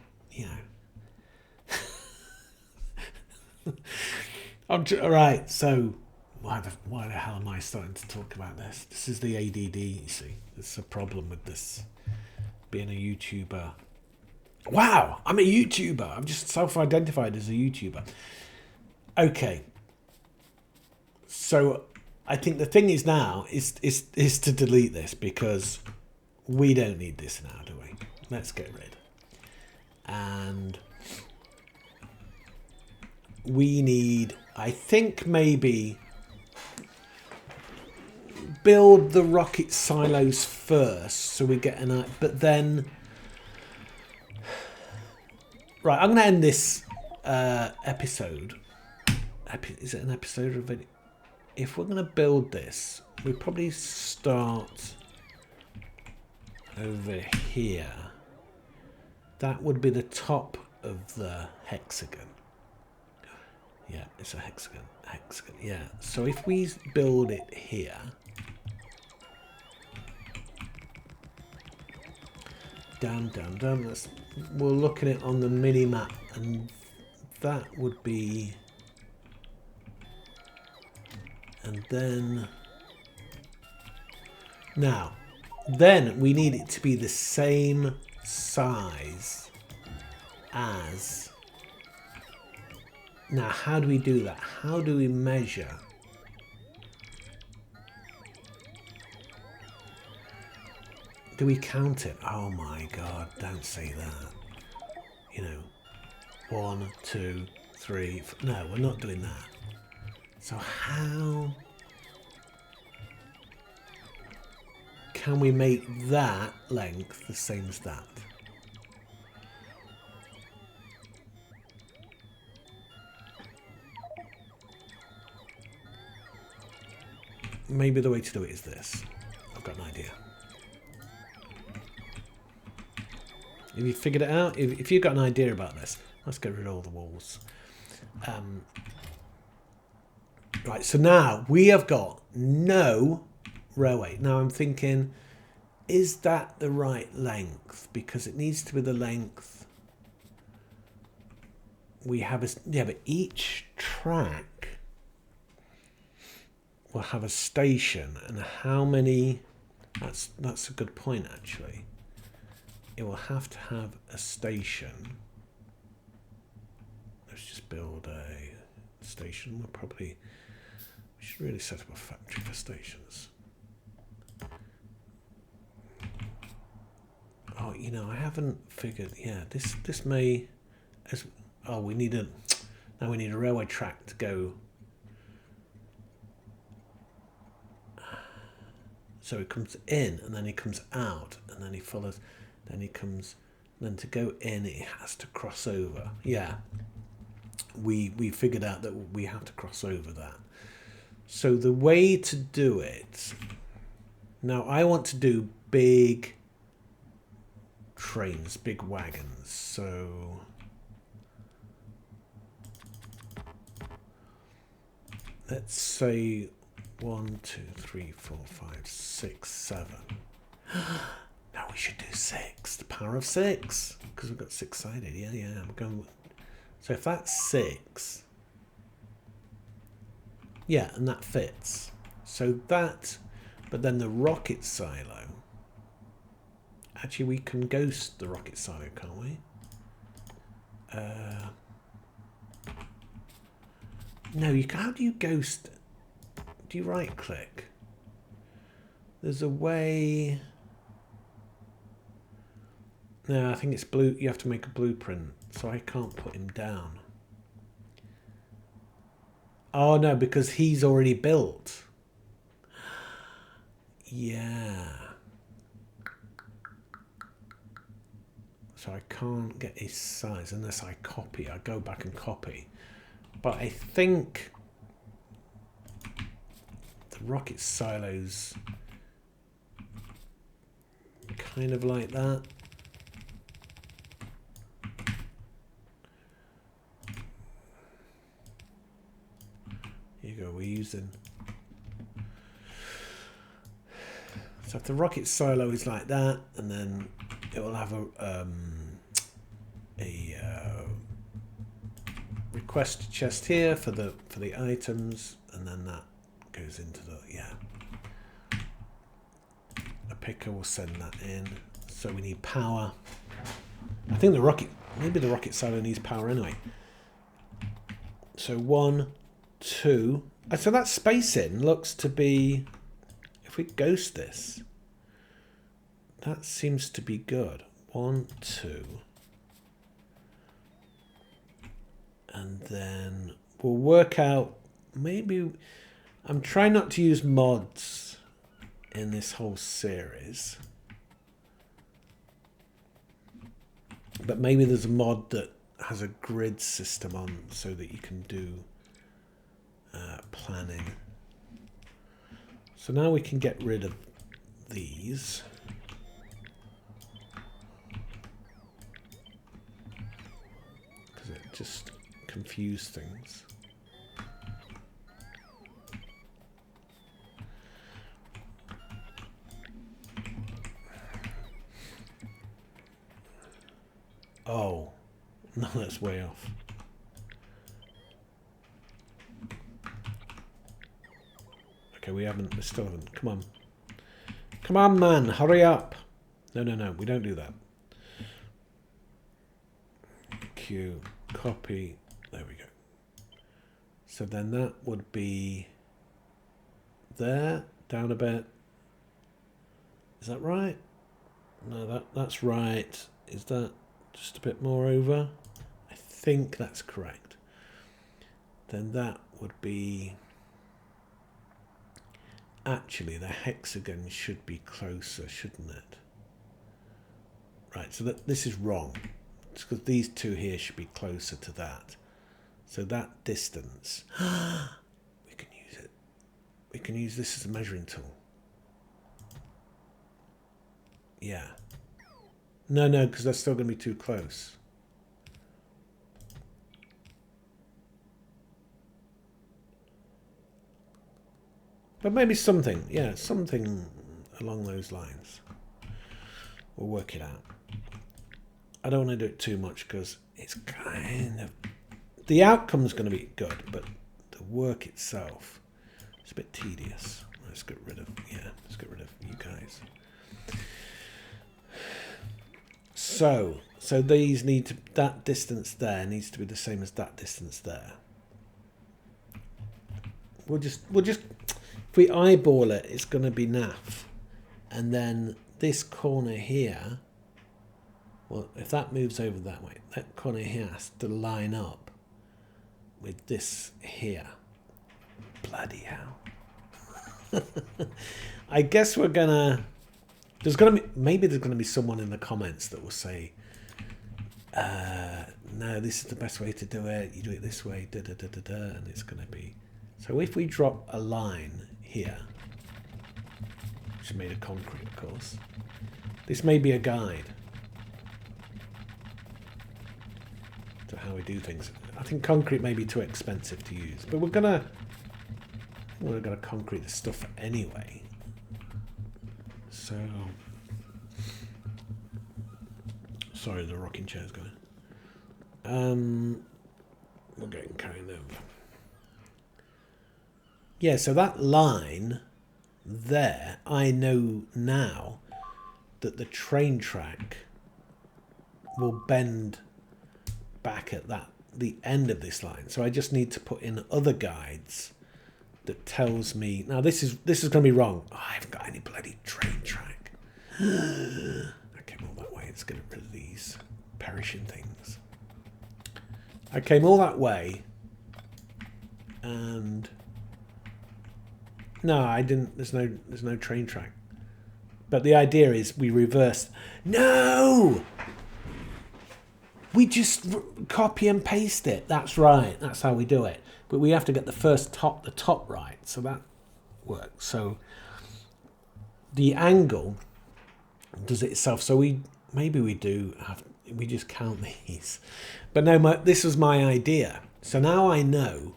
all right. So why the hell am I starting to talk about this? This is the ADD. You see, it's a problem with this being a YouTuber. Wow, I'm a YouTuber. I'm just self-identified as a YouTuber. Okay. So I think the thing is now is to delete this, because we don't need this now, do we? Let's get rid. And we need, I think, maybe build the rocket silos first so we get an, but then, right, I'm going to end this episode. Is it an episode or a video? If we're going to build this, we probably start over here. That would be the top of the hexagon. Yeah, it's a hexagon. Hexagon, yeah. So if we build it here, down, down, down. We'll look at it on the mini map, and that would be, and then now, then we need it to be the same size as. Now, how do we do that? How do we measure? Do we count it? Oh my God, don't say that. You know, 1, 2, 3, no, we're not doing that. So how can we make that length the same as that? Maybe the way to do it is this. I've got an idea. Have you figured it out? If you've got an idea about this, let's get rid of all the walls. Right, so now we have got no railway. Now I'm thinking, is that the right length? Because it needs to be the length. We have a, yeah, but each track will have a station, and how many, that's a good point actually. It will have to have a station. Let's just build a station. We should really set up a factory for stations. Oh, you know, I haven't figured, yeah, this may, now we need a railway track to go. So it comes in, and then he comes out, and then he follows, then he comes, then to go in, it has to cross over. Yeah, we figured out that we have to cross over that. So the way to do it, now I want to do big trains, big wagons. So let's say 1, 2, 3, 4, 5, 6, 7. No, we should do 6. The power of 6, because we've got 6-sided. Yeah, yeah. I'm going. So if that's 6, yeah, and that fits. So that, but then the rocket silo. Actually, we can ghost the rocket silo, can't we? No, you. How do you ghost? Do you right click? There's a way. No, I think it's blue. You have to make a blueprint, so I can't put him down. Oh no, because he's already built. Yeah. So I can't get his size unless I copy. I go back and copy. But I think the rocket silos kind of like that. Here you go, we're using. So if the rocket silo is like that, and then it will have a request chest here for the items, and then that goes into the a picker will send that in. So we need power. I think maybe the rocket silo needs power anyway. So 1, 2. So that spacing looks to be, if we ghost this, that seems to be good. 1, 2. And then we'll work out, maybe, I'm trying not to use mods in this whole series. But maybe there's a mod that has a grid system on so that you can do planning. So now we can get rid of these. Because it just confused things. Oh, no, that's way off. Okay, we still haven't. Come on. Come on, man, hurry up. No, we don't do that. Q, copy, there we go. So then that would be there, down a bit. Is that right? No, that's right. Is that just a bit more over? I think that's correct. Then that would be... Actually, the hexagon should be closer, shouldn't it? Right, so this is wrong. It's because these two here should be closer to that. So that distance... we can use it. We can use this as a measuring tool. Yeah. No, because that's still going to be too close. But maybe something, yeah, something along those lines. We'll work it out. I don't want to do it too much because it's kind of... The outcome's going to be good, but the work itself is a bit tedious. Let's get rid of you guys. So these need to... That distance there needs to be the same as that distance there. We'll just... If we eyeball it, it's going to be naff. And then this corner here, well, if that moves over that way, that corner here has to line up with this here. Bloody hell. I guess we're going to... Maybe there's going to be someone in the comments that will say, no, this is the best way to do it. You do it this way, and it's going to be... So if we drop a line here, which is made of concrete, of course, this may be a guide to how we do things. I think concrete may be too expensive to use, but we're gonna concrete the stuff anyway. So, sorry, the rocking chair's going. We're getting carried over. Yeah, so that line there, I know now that the train track will bend back at the end of this line. So I just need to put in other guides that tells me... Now this is going to be wrong. Oh, I haven't got any bloody train track. I came all that way. Let's get rid of these perishing things. I came all that way and... No, I didn't. There's no train track. But the idea is we reverse. No! We just copy and paste it. That's right. That's how we do it. But we have to get the top right. So that works. So the angle does it itself. So we just count these. But no, this was my idea. So now I know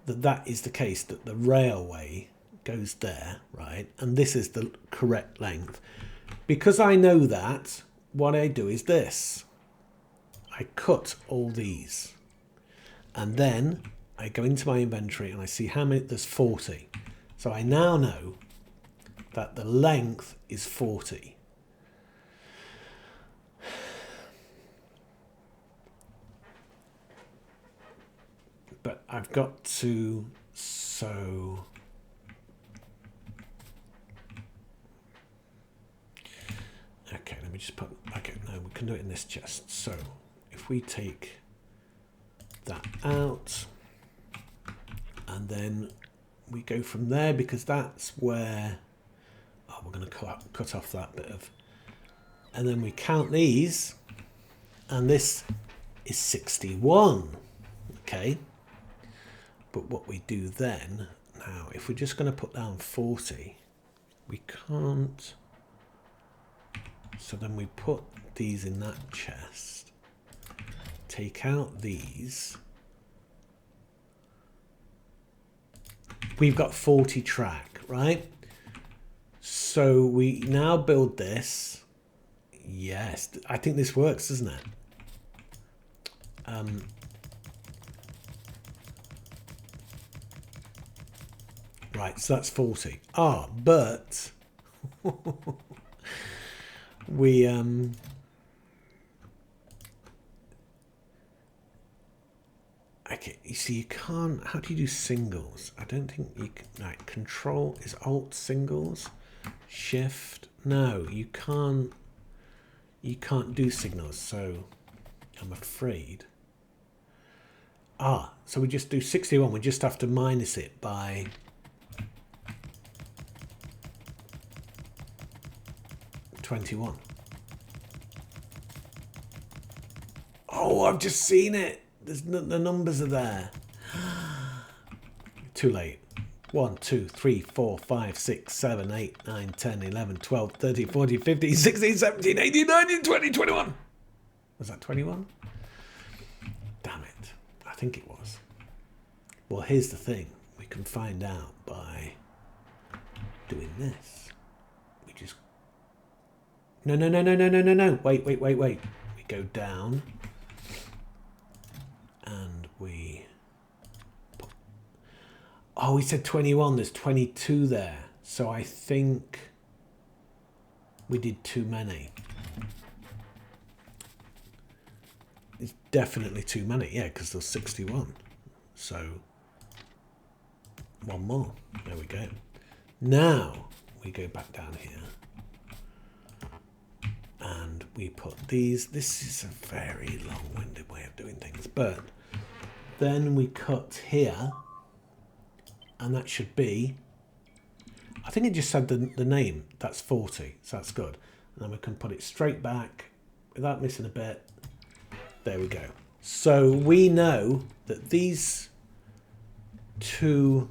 that is the case, that the railway goes there, right? And this is the correct length. Because I know that, what I do is this. I cut all these. And then I go into my inventory and I see how many, there's 40. So I now know that the length is 40. But I've got to, so... Okay, let me just put, okay, no, we can do it in this chest. So if we take that out. And then we go from there, because that's where, oh, we're going to cut off that bit of, and then we count these, and this is 61. Okay. But what we do then, now, if we're just going to put down 40, we can't. So then we put these in that chest, take out these. We've got 40 track, right? So we now build this. Yes, I think this works, doesn't it? Right, so that's 40. Ah, but we okay, you see, you can't. How do you do singles? I don't think you can. Like, control is alt singles, shift. No, you can't. You can't do signals. So I'm afraid. Ah, so we just do 61. We just have to minus it by 21. Oh, I've just seen it. The numbers are there. Too late. 1, 2, 3, 4, 5, 6, 7, 8, 9, 10, 11, 12, 13, 14, 15, 16, 17, 18, 19, 20, 21. Was that 21? Damn it. I think it was. Well, here's the thing. We can find out by doing this. We just... No. Wait. We go down. And we... Oh, we said 21. There's 22 there. So I think we did too many. It's definitely too many. Yeah, because there's 61. So one more. There we go. Now we go back down here. And we put these. This is a very long-winded way of doing things. But then we cut here. And that should be, I think it just said the name. That's 40. So that's good. And then we can put it straight back without missing a bit. There we go. So we know that these two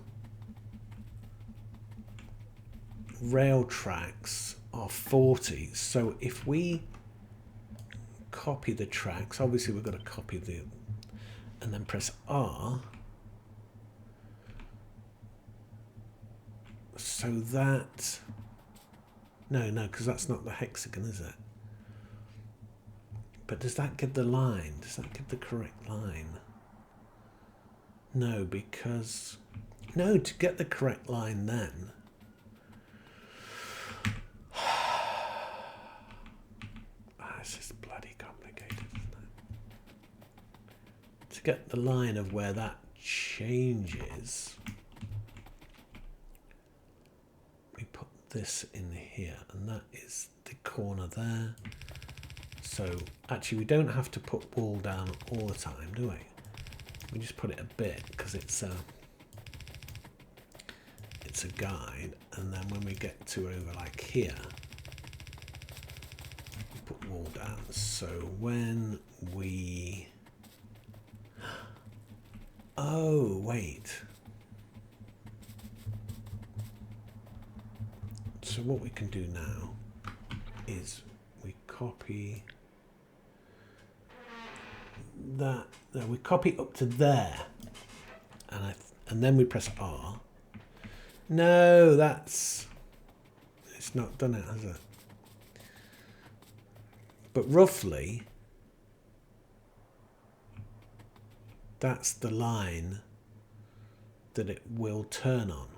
rail tracks are 40. So if we copy the tracks, obviously we've got to copy the, and then press R. So that, no, because that's not the hexagon, is it? But does that give the line? Does that give the correct line? No, because, no, to get the correct line then, this is bloody complicated, isn't it? To get the line of where that changes, we put this in here, and that is the corner there. So actually we don't have to put wall down all the time, do we? We just put it a bit because it's a guide, and then when we get to over like here, we put wall down. So when we, oh wait, so what we can do now is we copy that, no, we copy up to there, and then we press R. No, it's not done it, has it? But roughly, that's the line that it will turn on.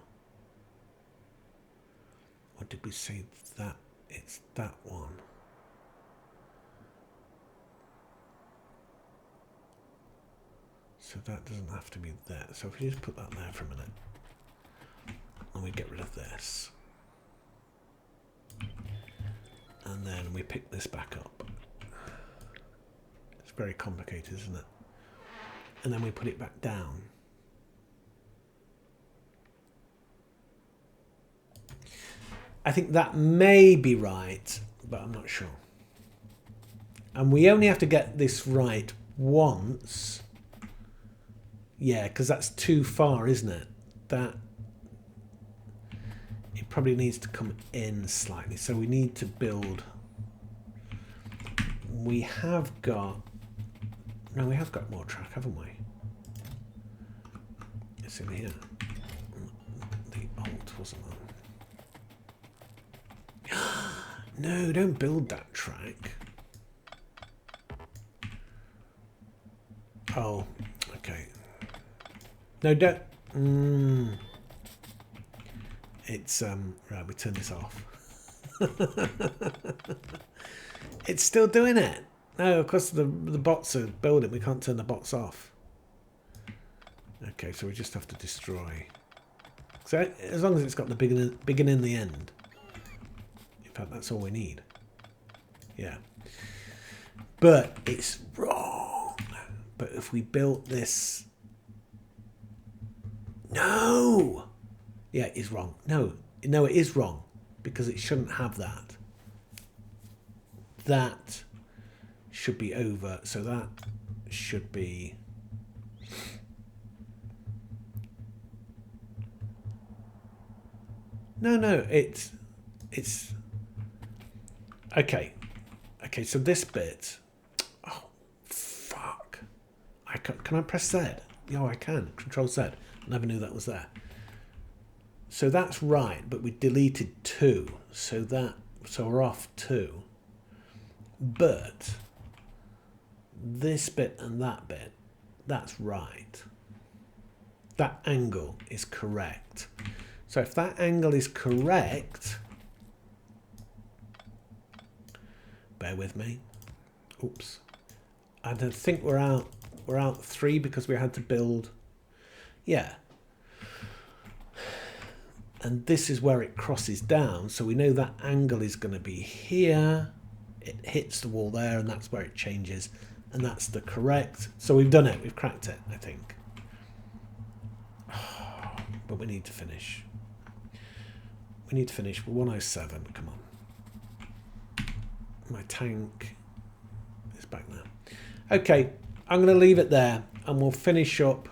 Or did we say that it's that one? So that doesn't have to be there. So if we just put that there for a minute, and we get rid of this, and then we pick this back up. It's very complicated, isn't it? and then we put it back down. I think that may be right, but I'm not sure. And we only have to get this right once. Yeah, because that's too far, isn't it? That it probably needs to come in slightly. So we need to build. We have got. No, we have got more track, haven't we? It's in here. The alt wasn't on. No, don't build that track. Oh, okay. No, don't. It's right. We turn this off. It's still doing it. No, of course the bots are building. We can't turn the bots off. Okay, so we just have to destroy. So as long as it's got the beginning and the end. In fact, that's all we need. Yeah. But it's wrong. But if we built this... No! Yeah, it is wrong. No, it is wrong. Because it shouldn't have that. That should be over. So that should be... No, it's... Okay. Okay, so this bit... Oh, fuck. Can I press Z? Yeah, I can. Control Z. Never knew that was there. So that's right, but we deleted 2. So we're off 2. But this bit and that bit, that's right. That angle is correct. So if that angle is correct, bear with me. Oops. I don't think we're out 3 because we had to build. Yeah. And this is where it crosses down. So we know that angle is going to be here. It hits the wall there, and that's where it changes. And that's the correct. So we've done it. We've cracked it, I think. But we need to finish. We need to finish. We're 107. Come on. My tank is back now. Okay. I'm going to leave it there. And we'll finish up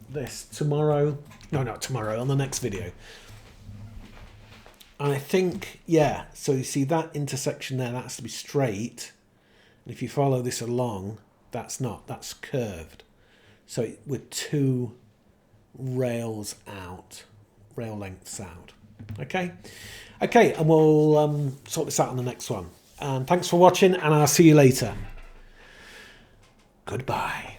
this tomorrow. No, not tomorrow. On the next video. And I think, yeah, so you see that intersection there, that has to be straight. And if you follow this along, that's not, that's curved. So we're 2 rails out, rail lengths out. Okay? Okay, and we'll sort this out on the next one. And thanks for watching, and I'll see you later. Goodbye.